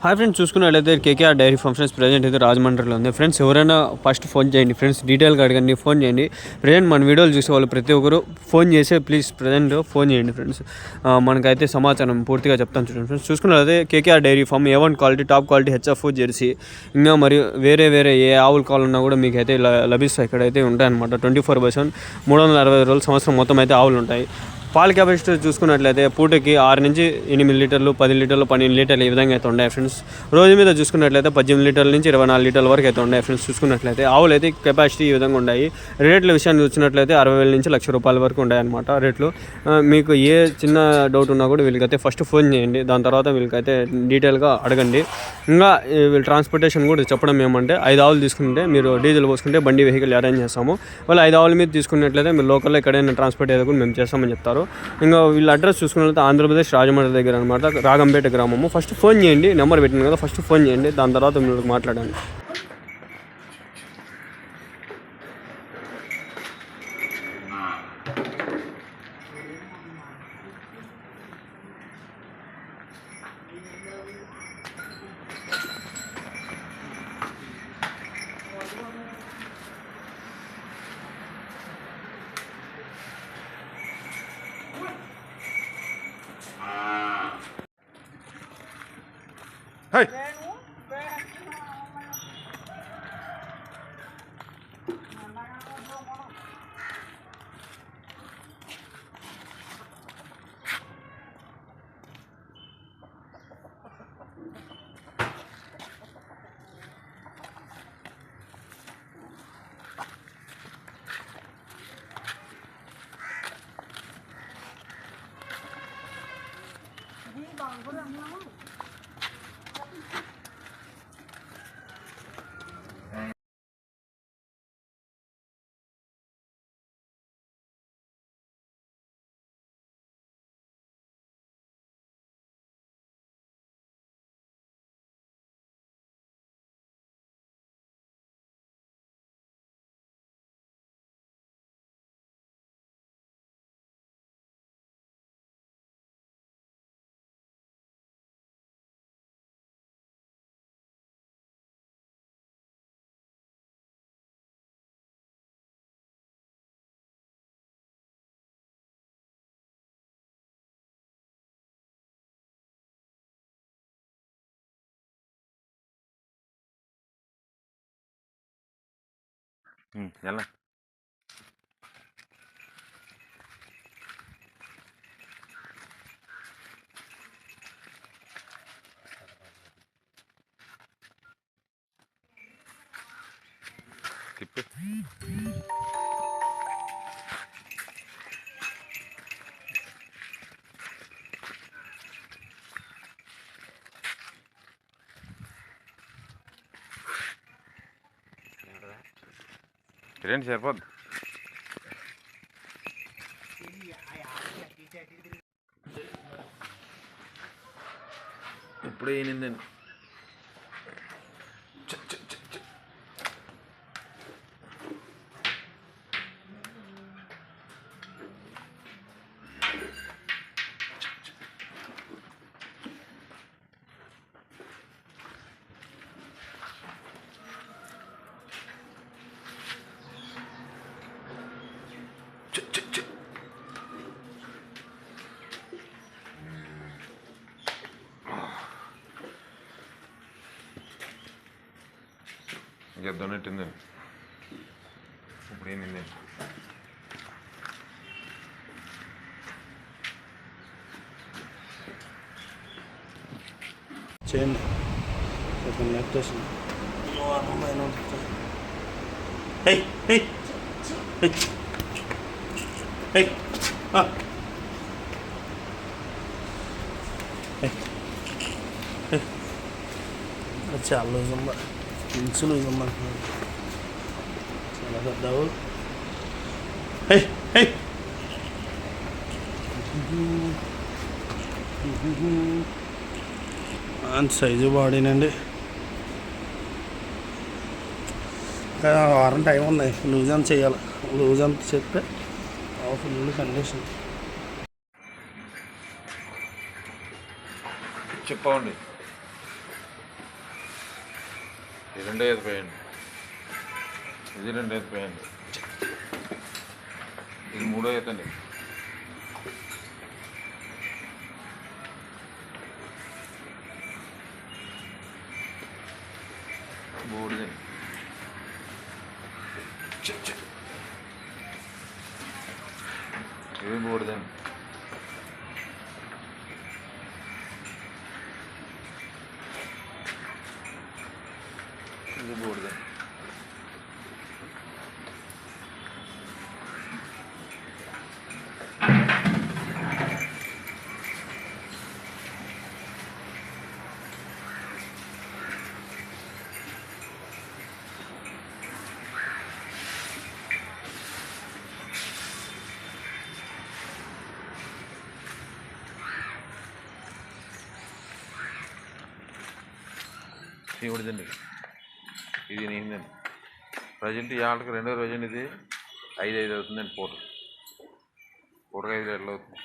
Hi friends, చూసుకున్నట్లయితే KKR dairy functions present అయితే రాజమండ్రిలో ఉంది. ఫ్రెండ్స్ ఎవరైనా ఫస్ట్ ఫోన్ చేయండి ఫ్రెండ్స్, డీటెయిల్గా అడగండి, ఫోన్ చేయండి. ప్రజెంట్ మన వీడియోలు చూసే వాళ్ళు ప్రతి ఒక్కరు ఫోన్ చేసే ప్లీజ్ ప్రజెంట్ ఫోన్ చేయండి ఫ్రెండ్స్. మనకైతే సమాచారం పూర్తిగా చెప్తాను చూడండి ఫ్రెండ్స్. చూసుకున్నట్లయితే KKR dairy farm A1 quality, top quality HF Jersey, ఇంకా మరియు వేరే ఏ ఆవులు కావాలన్నా కూడా మీకు అయితే లభిస్తాయి. ఇక్కడైతే ఉంటాయన్నమాట. 24/7 365 రోజులు సంవత్సరం మొత్తం అయితే ఆవులు ఉంటాయి. పాల కెపాసిటీ చూసుకున్నట్లయితే పూటకి 6 నుంచి 8 లీటర్లు, 10 లీటర్లు, 12 లీటర్లు ఈ విధంగా అయితే ఉన్నాయి ఫ్రెండ్స్. రోజు మీద చూసుకున్నట్లయితే 18 లీటర్ల నుంచి 24 లీటర్ల వరకు అయితే ఉన్నాయి ఫ్రెండ్స్. చూసుకున్నట్లయితే ఆవులు అయితే కెపాసిటీ ఈ విధంగా ఉన్నాయి. రేట్ల విషయాన్ని చూసినట్లయితే 60,000 నుంచి ₹1,00,000 వరకు ఉన్నాయన్నమాట రేట్లు. మీకు ఏ చిన్న డౌట్ ఉన్నా కూడా వీళ్ళకైతే ఫస్ట్ ఫోన్ చేయండి, దాని తర్వాత వీళ్ళకైతే డీటెయిల్గా అడగండి. ఇంకా వీళ్ళు ట్రాన్స్పోర్టేషన్ కూడా చెప్పడం ఏమంటే 5 ఆవులు తీసుకుంటే మీరు డీజిల్ పోసుకుంటే బండి వెహికల్ అరేంజ్ చేస్తాము. వాళ్ళు 5 ఆవుల మీద తీసుకున్నట్లయితే మీరు లోకల్లో ఎక్కడైనా ట్రాన్స్పోర్ట్ ఏదో కూడా మేము చేస్తామని చెప్తారు. ఇంకా వీళ్ళ అడ్రస్ చూసుకున్నట్లయితే ఆంధ్రప్రదేశ్ రాజమండ్రి దగ్గర అనమాట, రాగంపేట గ్రామము. ఫస్ట్ ఫోన్ చేయండి, నెంబర్ పెట్టింది కదా, ఫస్ట్ ఫోన్ చేయండి, దాని తర్వాత మీరు మాట్లాడండి. Hey! يلا tipe keren siapa ఇప్పుడే ఏనిందండి. దొన్నట్టుందండి. ఇప్పుడు ఏనిందండి. చేయండి నెట్ వేసింది. చాలా లూజమ్మా, ఇంచు లూజమ్మా, చాలా పెద్దవు. సైజు బాడీనండి. వారం టైం ఉంది, లూజ్ అంత చేయాలి. లూజ్ అంత చెప్తే ఫుల్ కండిషన్. చెప్పండి. ఇది 2 ఈత పోయండి, ఇది 2 ఈత పోయండి, ఇది 3 ఈత అండి. బూడిదండి, ఇది బూడిదండి, ఇది బూడిదండి. శివుడిదండి, ఇది నీందండి. ప్రజెంట్ ఇవాళకి 2వ రోజండి. ఇది 5 అవుతుందండి. పూటకి 5 లీటర్లు అవుతుంది.